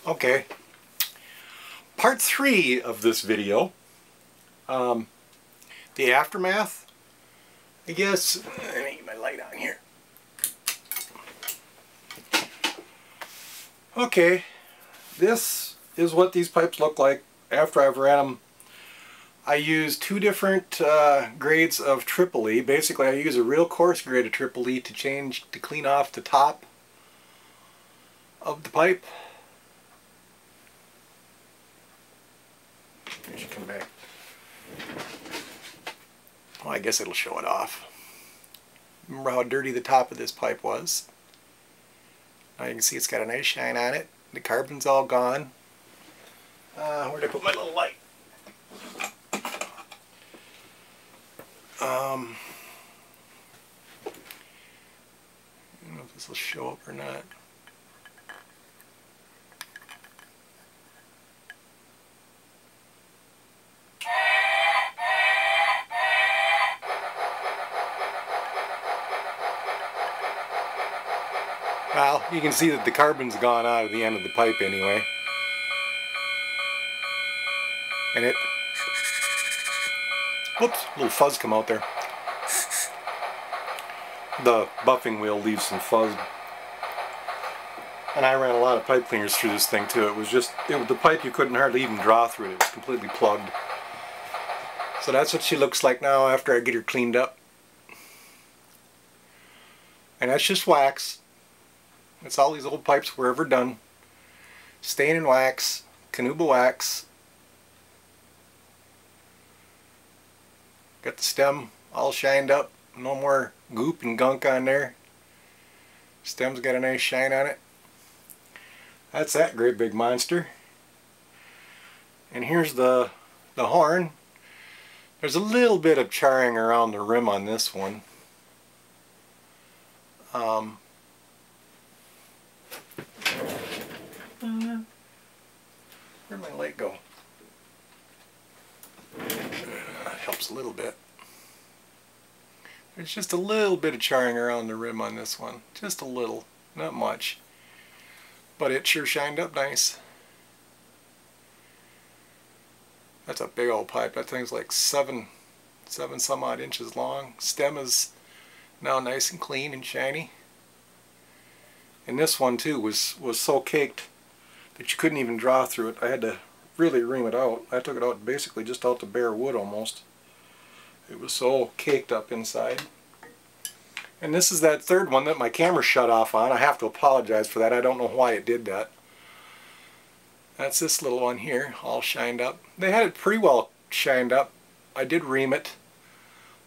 Okay, part 3 of this video, the aftermath, I guess. Let me get my light on here. Okay, this is what these pipes look like after I've ran them. I use 2 different grades of Triple E. Basically, I use a real coarse grade of Triple E to clean off the top of the pipe. Here you come back. Well, I guess it'll show it off. Remember how dirty the top of this pipe was? Now you can see it's got a nice shine on it. The carbon's all gone. Where did I put my little light? I don't know if this will show up or not. Well, you can see that the carbon's gone out of the end of the pipe anyway. And it... Whoops, a little fuzz come out there. The buffing wheel leaves some fuzz. And I ran a lot of pipe cleaners through this thing too. It was the pipe you couldn't hardly even draw through it. It was completely plugged. So that's what she looks like now after I get her cleaned up. And that's just wax. That's all these old pipes were ever done. Stain and wax, Canuba wax. Got the stem all shined up. No more goop and gunk on there. Stem's got a nice shine on it. That's that great big monster. And here's the horn. There's a little bit of charring around the rim on this one. Where'd my light go? Helps a little bit. There's just a little bit of charring around the rim on this one. Just a little. Not much. But it sure shined up nice. That's a big old pipe. That thing's like seven some odd inches long. Stem is now nice and clean and shiny. And this one too was so caked that you couldn't even draw through it. I had to really ream it out. I took it out basically just out to bare wood almost. It was so caked up inside. And this is that third one that my camera shut off on. I have to apologize for that. I don't know why it did that. That's this little one here, all shined up. They had it pretty well shined up. I did ream it.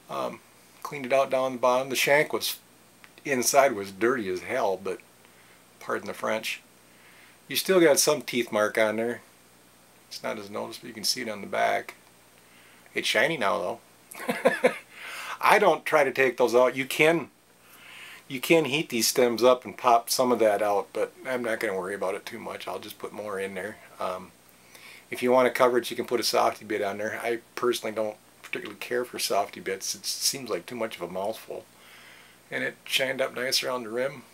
Cleaned it out down the bottom. The shank was inside was dirty as hell, but pardon the French. You still got some teeth mark on there. It's not as noticeable. You can see it on the back. It's shiny now though. I don't try to take those out. You can heat these stems up and pop some of that out, but I'm not going to worry about it too much. I'll just put more in there. If you want to cover it, you can put a softy bit on there. I personally don't particularly care for softy bits. It seems like too much of a mouthful. And it shined up nice around the rim.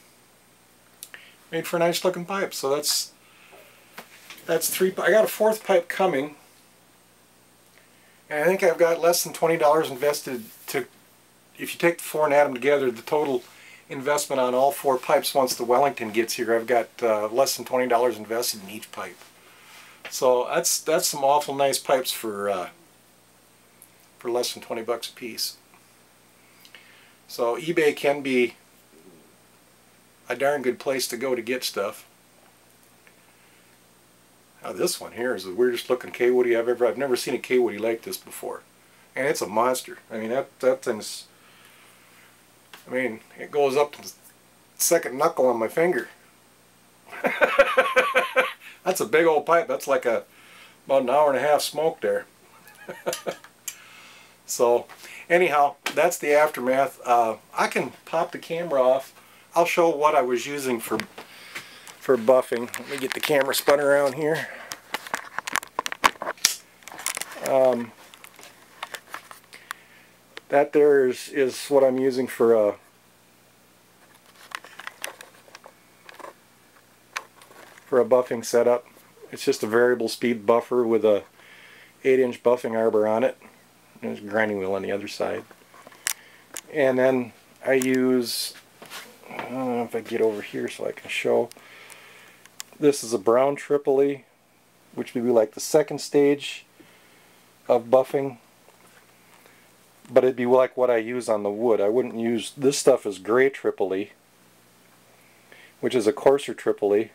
Made for a nice looking pipe. So that's 3. I got a 4th pipe coming. And I think I've got less than $20 invested to, if you take the 4 and add them together, the total investment on all 4 pipes once the Wellington gets here, I've got less than $20 invested in each pipe. So that's some awful nice pipes for less than 20 bucks a piece. So eBay can be a darn good place to go to get stuff. Now this one here is the weirdest looking K-Woody I've never seen a K-Woody like this before. And it's a monster. I mean that thing's, I mean, it goes up to the 2nd knuckle on my finger. That's a big old pipe. That's like about an hour and a half smoke there. So anyhow, that's the aftermath. I can pop the camera off. I'll show what I was using for buffing. Let me get the camera spun around here. That there is what I'm using for a buffing setup. It's just a variable speed buffer with a 8-inch buffing arbor on it. There's a grinding wheel on the other side. And then I use, I don't know if I get over here so I can show. This is a Brown Tripoli, which would be like the second stage of buffing. But it'd be like what I use on the wood. I wouldn't use, this stuff is Gray Tripoli, which is a coarser Tripoli.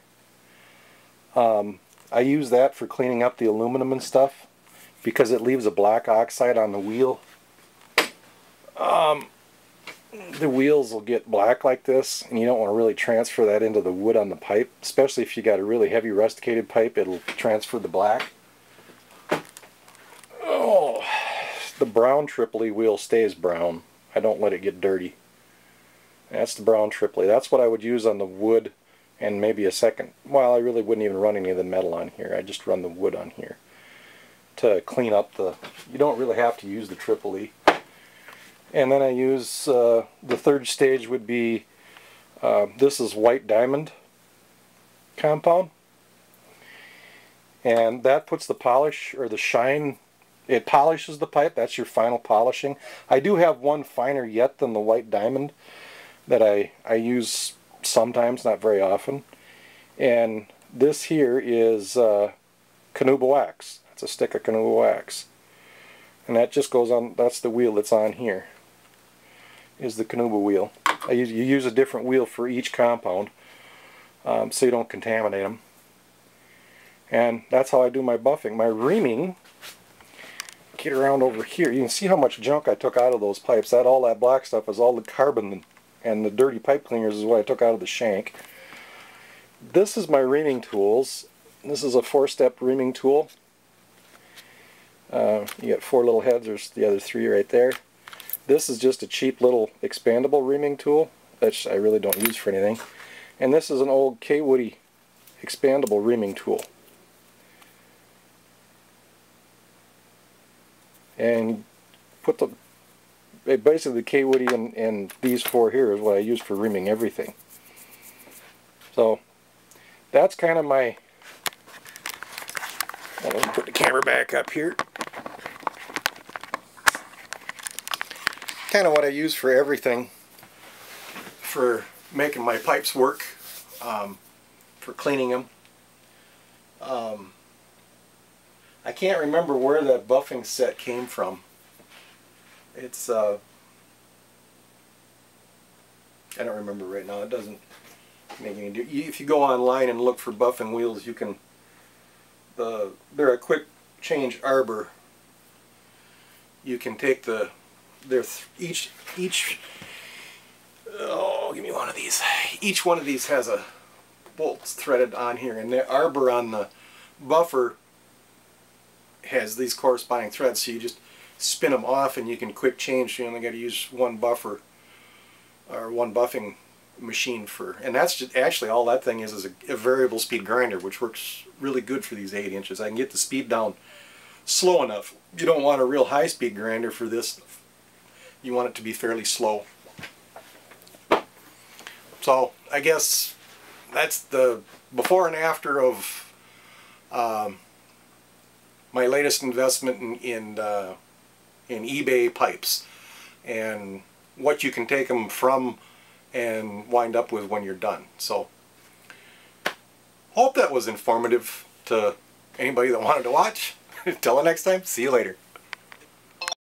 I use that for cleaning up the aluminum and stuff because it leaves a black oxide on the wheel. The wheels will get black like this, and you don't want to really transfer that into the wood on the pipe, especially if you got a really heavy rusticated pipe. It'll transfer the black. Oh, the Brown Tripoli wheel stays brown. I don't let it get dirty. That's the Brown Tripoli. That's what I would use on the wood, and maybe a second. Well, I really wouldn't even run any of the metal on here. I just run the wood on here to clean up the. You don't really have to use the Tripoli. And then I use the third stage would be this is White Diamond compound, and that puts the polish or the shine. It polishes the pipe. That's your final polishing. I do have one finer yet than the White Diamond that I use sometimes, not very often. And this here is Canuba wax. That's a stick of Canuba wax. And that just goes on, that's the wheel that's on here, is the Canuba wheel. You use a different wheel for each compound so you don't contaminate them. And that's how I do my buffing. My reaming, get around over here, you can see how much junk I took out of those pipes. All that black stuff is all the carbon and the dirty pipe cleaners is what I took out of the shank. This is my reaming tools. This is a 4-step reaming tool. You got 4 little heads, there's the other 3 right there. This is just a cheap little expandable reaming tool that I really don't use for anything. And this is an old K-Woody expandable reaming tool. And put the basically the K-Woody and these 4 here is what I use for reaming everything. So that's kind of my. Let me put the camera back up here. Kind of what I use for everything, for making my pipes work, for cleaning them. I can't remember where that buffing set came from. It's I don't remember right now. It doesn't make any difference. If you go online and look for buffing wheels, you can. They're a quick change arbor. You can take the. Each oh, give me one of these. Each one of these has a bolts threaded on here, and the arbor on the buffer has these corresponding threads. So you just spin them off, and you can quick change. You only got to use one buffer or one buffing machine for, and that's just actually all that thing is a variable speed grinder, which works really good for these 8 inches. I can get the speed down slow enough. You don't want a real high speed grinder for this. You want it to be fairly slow. So I guess that's the before and after of my latest investment in eBay pipes, and what you can take them from and wind up with when you're done. So hope that was informative to anybody that wanted to watch. Till the next time, see you later.